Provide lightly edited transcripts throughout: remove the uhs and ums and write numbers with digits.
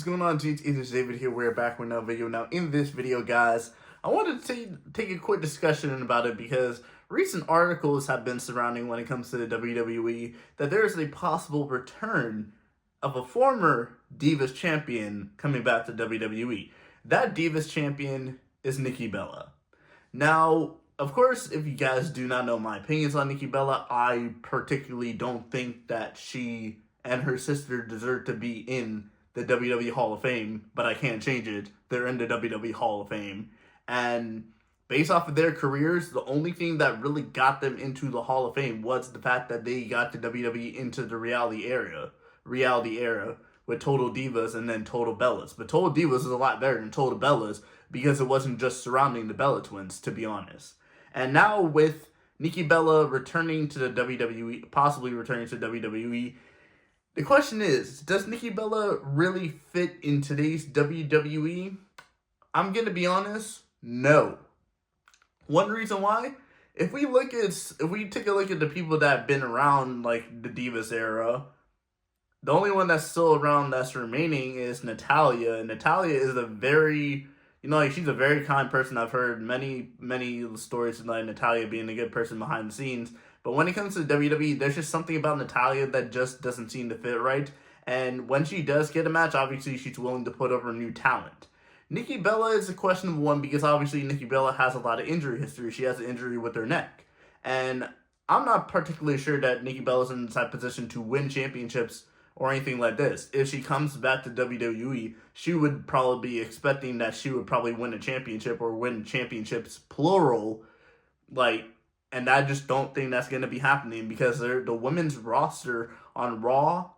going on, G? It's David here. We're back with another video. Now, in this video, guys, I wanted to take a quick discussion about it because recent articles have been surrounding when it comes to the WWE that there is a possible return of a former Divas champion coming back to WWE. That Divas champion is Nikki Bella. Now, of course, if you guys do not know my opinions on Nikki Bella, I particularly don't think that she and her sister deserve to be in the WWE Hall of Fame, but I can't change it. They're in the WWE Hall of Fame. And based off of their careers, the only thing that really got them into the Hall of Fame was the fact that they got the WWE into the reality era with Total Divas and then Total Bellas. But Total Divas is a lot better than Total Bellas because it wasn't just surrounding the Bella twins, to be honest. And now with Nikki Bella returning to the WWE, possibly returning to WWE, the question is, does Nikki Bella really fit in today's WWE? I'm going to be honest, no. One reason why, if we take a look at the people that have been around like the Divas era, the only one that's still around that's remaining is Natalya. And Natalya is a very, she's a very kind person. I've heard many stories of like Natalya being a good person behind the scenes. But when it comes to WWE, there's just something about Natalya that just doesn't seem to fit right. And when she does get a match, obviously she's willing to put over new talent. Nikki Bella is a questionable one because obviously Nikki Bella has a lot of injury history. She has an injury with her neck. And I'm not particularly sure that Nikki Bella's in the type of position to win championships or anything like this. If she comes back to WWE, she would probably be expecting that she would probably win a championship or win championships, plural, and I just don't think that's going to be happening because the women's roster on Raw,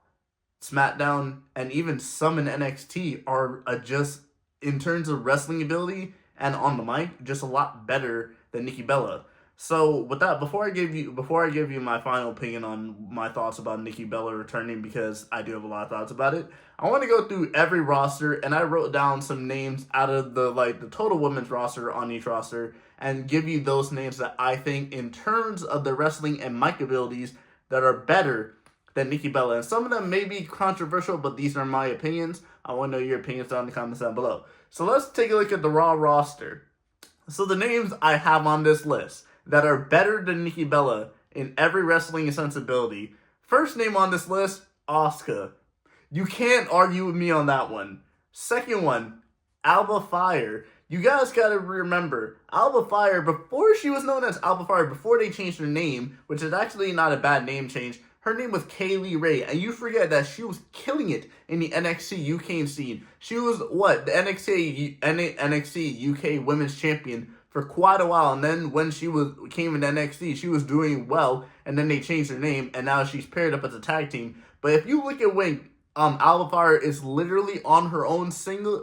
SmackDown, and even some in NXT are just, in terms of wrestling ability and on the mic, just a lot better than Nikki Bella. So with that, before I give you my final opinion on my thoughts about Nikki Bella returning, because I do have a lot of thoughts about it, I want to go through every roster, and I wrote down some names out of the total women's roster on each roster, and give you those names that I think, in terms of the wrestling and mic abilities, that are better than Nikki Bella. And some of them may be controversial, but these are my opinions. I want to know your opinions down in the comments down below. So let's take a look at the Raw roster. So the names I have on this list that are better than Nikki Bella in every wrestling sensibility. First name on this list, Asuka. You can't argue with me on that one. Second one, Alba Fire. You guys gotta remember, Alba Fire, before she was known as Alba Fire, before they changed her name, which is actually not a bad name change, her name was Kaylee Ray, and you forget that she was killing it in the NXT UK scene. She was, the NXT UK Women's Champion for quite a while, and then when she came in NXT, she was doing well, and then they changed her name, and now she's paired up as a tag team. But if you look at when Alba Fire is literally on her own singly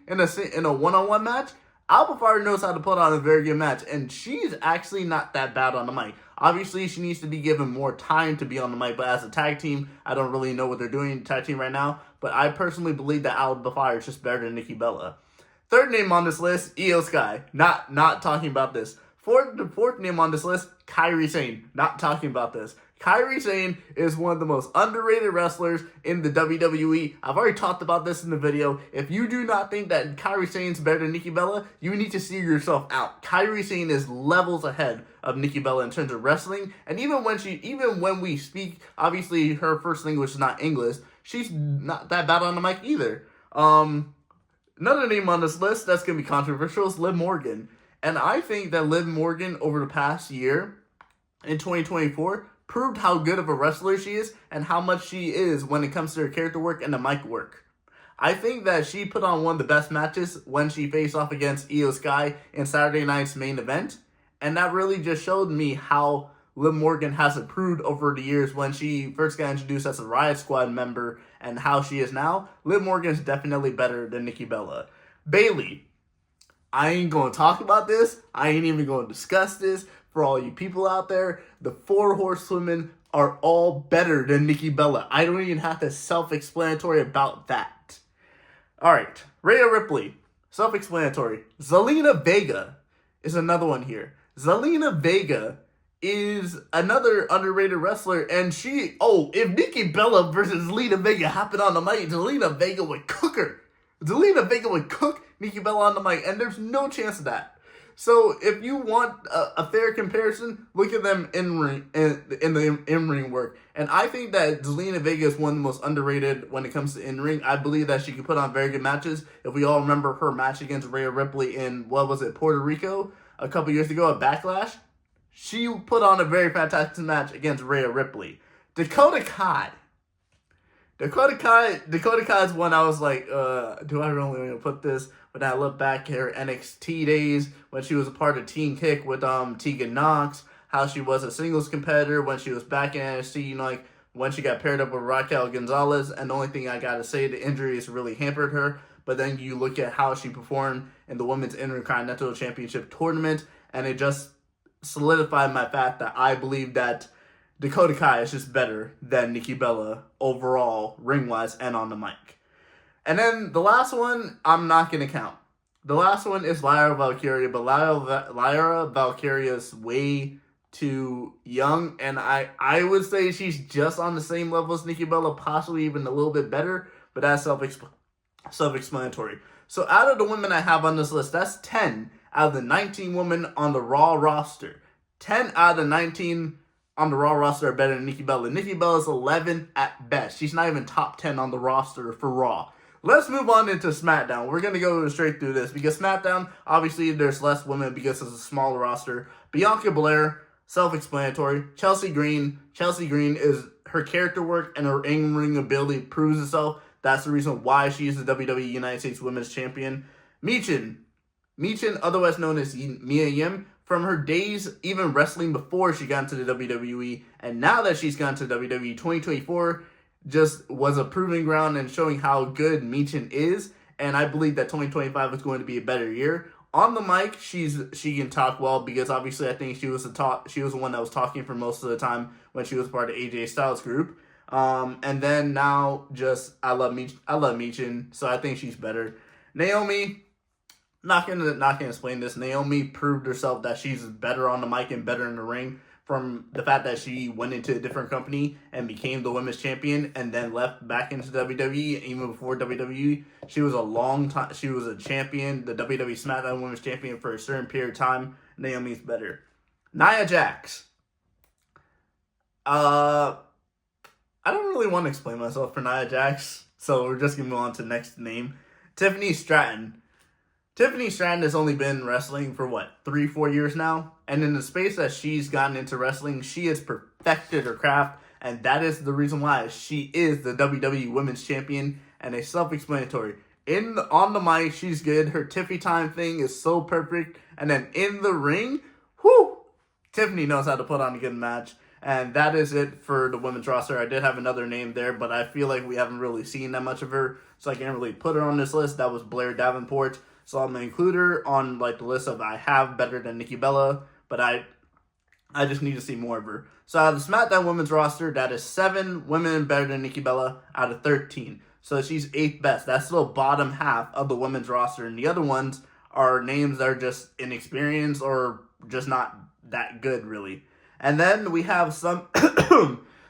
in a one-on-one match, Alba Fire knows how to put on a very good match, and she's actually not that bad on the mic. Obviously, she needs to be given more time to be on the mic, but as a tag team, I don't really know what they're doing in tag team right now, but I personally believe that Alba Fire is just better than Nikki Bella. Third name on this list, Io Sky. Not talking about this. The fourth name on this list, Kairi Sane. Not talking about this. Kairi Sane is one of the most underrated wrestlers in the WWE. I've already talked about this in the video. If you do not think that Kairi Sane is better than Nikki Bella, you need to see yourself out. Kairi Sane is levels ahead of Nikki Bella in terms of wrestling. And even when we speak, obviously her first language is not English, she's not that bad on the mic either. Another name on this list that's going to be controversial is Liv Morgan. And I think that Liv Morgan over the past year, in 2024, proved how good of a wrestler she is and how much she is when it comes to her character work and the mic work. I think that she put on one of the best matches when she faced off against Io Sky in Saturday night's main event. And that really just showed me how Liv Morgan has improved over the years when she first got introduced as a Riot Squad member and how she is now. Liv Morgan is definitely better than Nikki Bella. Bayley. I ain't going to talk about this. I ain't even going to discuss this. For all you people out there, the 4 horsewomen are all better than Nikki Bella. I don't even have to self-explanatory about that. Alright, Rhea Ripley. Self-explanatory. Zelina Vega is another one here. Zelina Vega is another underrated wrestler, and if Nikki Bella versus Zelina Vega happened on the mic, Zelina Vega would cook her. Zelina Vega would cook Nikki Bella on the mic, and there's no chance of that. So if you want a fair comparison, look at them in the in-ring work. And I think that Zelina Vega is one of the most underrated when it comes to in-ring. I believe that she can put on very good matches. If we all remember her match against Rhea Ripley in, Puerto Rico a couple years ago at Backlash, she put on a very fantastic match against Rhea Ripley. Dakota Kai is one I was like, do I really want to put this? When I look back at her NXT days, when she was a part of Team Kick with Tegan Knox, how she was a singles competitor when she was back in NXT, like when she got paired up with Raquel Gonzalez, and the only thing I gotta say, the injuries really hampered her. But then you look at how she performed in the Women's Intercontinental Championship tournament, and it just solidified my fact that I believe that Dakota Kai is just better than Nikki Bella overall, ring-wise and on the mic. And then the last one, I'm not going to count. The last one is Lyra Valkyria, but Lyra Valkyria is way too young, and I would say she's just on the same level as Nikki Bella, possibly even a little bit better, but that's self-explanatory. So out of the women I have on this list, that's 10 out of the 19 women on the Raw roster. 10 out of the 19 on the Raw roster are better than Nikki Bella. Nikki Bella's 11 at best. She's not even top 10 on the roster for Raw. Let's move on into SmackDown. We're going to go straight through this because SmackDown, obviously, there's less women because it's a smaller roster. Bianca Belair, self-explanatory. Chelsea Green is her character work and her in-ring ability proves itself. That's the reason why she is the WWE United States Women's Champion. Michin, otherwise known as Mia Yim, from her days even wrestling before she got into the WWE, and now that she's gone to WWE, 2024 just was a proving ground and showing how good Michin is, and I believe that 2025 is going to be a better year. On the mic, she can talk well because obviously I think she was the one that was talking for most of the time when she was part of AJ Styles' group. And then now I love Michin, so I think she's better. Naomi, not gonna explain this. Naomi proved herself that she's better on the mic and better in the ring from the fact that she went into a different company and became the women's champion and then left back into WWE. Even before WWE, she was a champion, the WWE SmackDown Women's Champion for a certain period of time. Naomi's better. Nia Jax. I don't really want to explain myself for Nia Jax, so we're just going to move on to the next name. Tiffany Stratton. Tiffany Stratton has only been wrestling for, 3-4 years now? And in the space that she's gotten into wrestling, she has perfected her craft, and that is the reason why she is the WWE Women's Champion, and a self-explanatory. On the mic, she's good. Her Tiffy time thing is so perfect. And then in the ring, Tiffany knows how to put on a good match. And that is it for the women's roster. I did have another name there, but I feel like we haven't really seen that much of her, so I can't really put her on this list. That was Blair Davenport. So I'm going to include her on the list of I have better than Nikki Bella, but I just need to see more of her. So out of the SmackDown women's roster, that is 7 women better than Nikki Bella out of 13. So she's 8th best. That's the bottom half of the women's roster, and the other ones are names that are just inexperienced or just not that good, really. And then we have some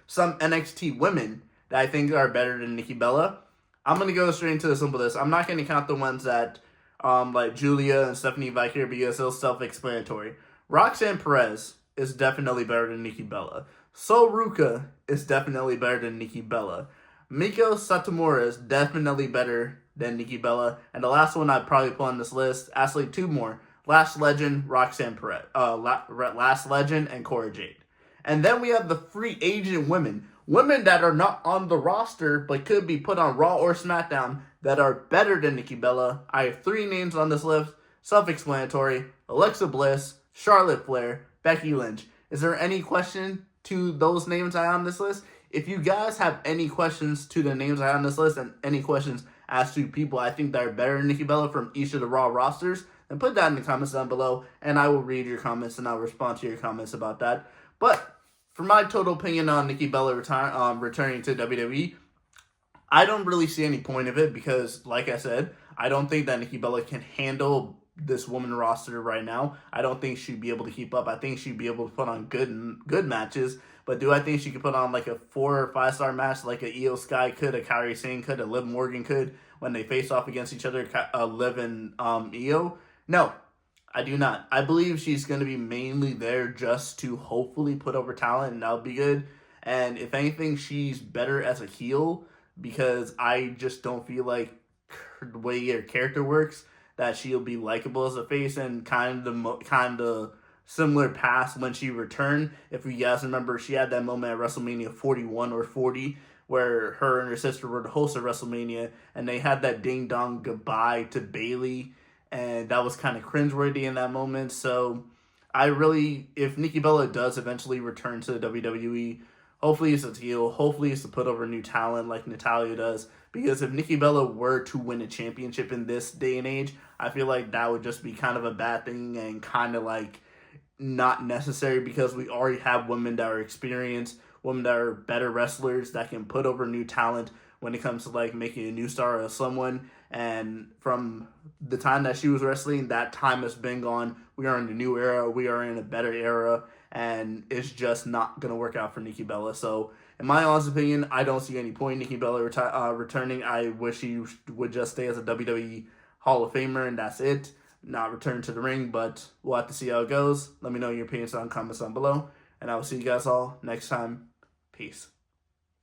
some NXT women that I think are better than Nikki Bella. I'm going to go straight into the simple list. I'm not going to count the ones that like Julia and Stephanie Vicker because it's self-explanatory. Roxanne Perez is definitely better than Nikki Bella. So Ruka is definitely better than Nikki Bella. Miko Satomura is definitely better than Nikki Bella. And the last one I'd probably put on this list, actually 2 more. Last Legend, Roxanne Perez. Last Legend and Cora Jade. And then we have the free agent women. Women that are not on the roster but could be put on Raw or SmackDown that are better than Nikki Bella. I have 3 names on this list. Self-explanatory. Alexa Bliss, Charlotte Flair, Becky Lynch. Is there any question to those names I have on this list? If you guys have any questions to the names I have on this list and any questions as to people I think that are better than Nikki Bella from each of the Raw rosters, then put that in the comments down below, and I will read your comments and I'll respond to your comments about that. But for my total opinion on Nikki Bella returning to WWE, I don't really see any point of it because, like I said, I don't think that Nikki Bella can handle this woman roster right now. I don't think she'd be able to keep up. I think she'd be able to put on good matches. But do I think she could put on like a 4 or 5 star match like a Io Sky could, a Kairi Sane could, a Liv Morgan could when they face off against each other, Liv and Io? No, I do not. I believe she's going to be mainly there just to hopefully put over talent, and that'll be good. And if anything, she's better as a heel because I just don't feel like the way her character works that she'll be likable as a face, and kind of similar past when she returned. If you guys remember, she had that moment at WrestleMania 41 or 40 where her and her sister were the hosts of WrestleMania, and they had that ding dong goodbye to Bayley, and that was kind of cringeworthy in that moment. So if Nikki Bella does eventually return to the WWE, hopefully it's a heel, hopefully it's to put over new talent like Natalya does. Because if Nikki Bella were to win a championship in this day and age, I feel like that would just be kind of a bad thing and kind of like not necessary, because we already have women that are experienced, women that are better wrestlers that can put over new talent when it comes to like making a new star of someone. And from the time that she was wrestling, that time has been gone. We are in a new era. We are in a better era, and it's just not going to work out for Nikki Bella. So in my honest opinion, I don't see any point in Nikki Bella returning. I wish she would just stay as a WWE Hall of Famer, and that's it. Not return to the ring, but we'll have to see how it goes. Let me know your opinions on comments down below, and I will see you guys all next time. Peace.